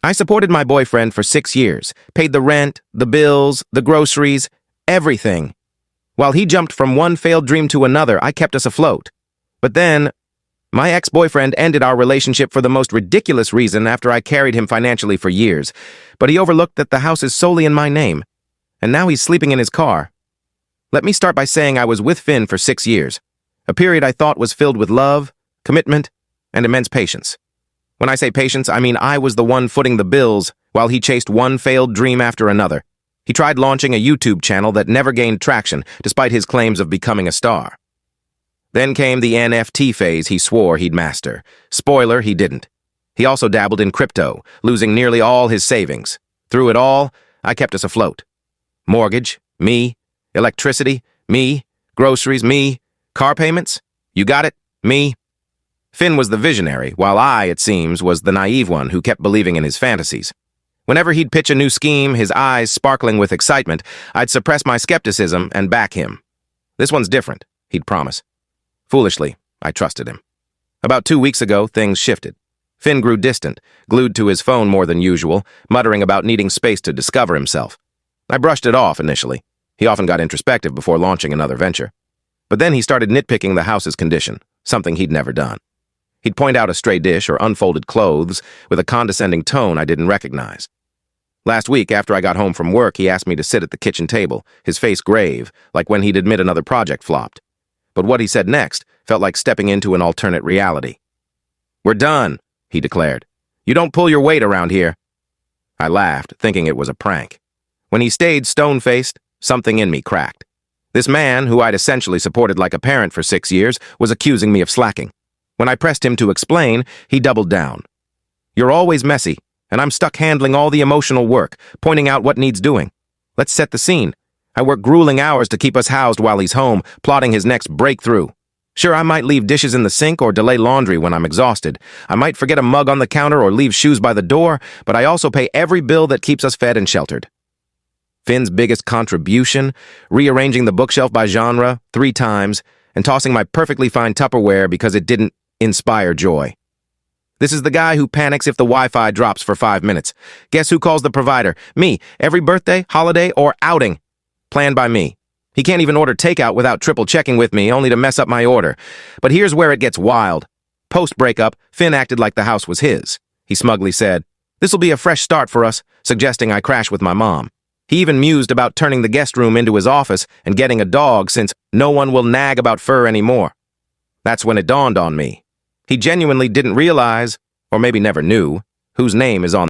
I supported my boyfriend for 6 years, paid the rent, the bills, the groceries, everything. While he jumped from one failed dream to another, I kept us afloat. But then, my ex-boyfriend ended our relationship for the most ridiculous reason after I carried him financially for years, but he overlooked that the house is solely in my name, and now he's sleeping in his car. Let me start by saying I was with Finn for 6 years, a period I thought was filled with love, commitment, and immense patience. When I say patience, I mean I was the one footing the bills while he chased one failed dream after another. He tried launching a YouTube channel that never gained traction, despite his claims of becoming a star. Then came the NFT phase he swore he'd master. Spoiler, he didn't. He also dabbled in crypto, losing nearly all his savings. Through it all, I kept us afloat. Mortgage, me. Electricity, me. Groceries, me. Car payments, you got it, me. Finn was the visionary, while I, it seems, was the naive one who kept believing in his fantasies. Whenever he'd pitch a new scheme, his eyes sparkling with excitement, I'd suppress my skepticism and back him. This one's different, he'd promise. Foolishly, I trusted him. About 2 weeks ago, things shifted. Finn grew distant, glued to his phone more than usual, muttering about needing space to discover himself. I brushed it off initially. He often got introspective before launching another venture. But then he started nitpicking the house's condition, something he'd never done. He'd point out a stray dish or unfolded clothes with a condescending tone I didn't recognize. Last week, after I got home from work, he asked me to sit at the kitchen table, his face grave, like when he'd admit another project flopped. But what he said next felt like stepping into an alternate reality. "We're done," he declared. "You don't pull your weight around here." I laughed, thinking it was a prank. When he stayed stone-faced, something in me cracked. This man, who I'd essentially supported like a parent for 6 years, was accusing me of slacking. When I pressed him to explain, he doubled down. "You're always messy, and I'm stuck handling all the emotional work, pointing out what needs doing. Let's set the scene. I work grueling hours to keep us housed while he's home, plotting his next breakthrough. Sure, I might leave dishes in the sink or delay laundry when I'm exhausted. I might forget a mug on the counter or leave shoes by the door, but I also pay every bill that keeps us fed and sheltered." Finn's biggest contribution, rearranging the bookshelf by genre 3 times and tossing my perfectly fine Tupperware because it didn't inspire joy. This is the guy who panics if the Wi-Fi drops for 5 minutes. Guess who calls the provider? Me. Every birthday, holiday, or outing. Planned by me. He can't even order takeout without triple-checking with me, only to mess up my order. But here's where it gets wild. Post-breakup, Finn acted like the house was his. He smugly said, "This'll be a fresh start for us," suggesting I crash with my mom. He even mused about turning the guest room into his office and getting a dog since no one will nag about fur anymore. That's when it dawned on me. He genuinely didn't realize, or maybe never knew, whose name is on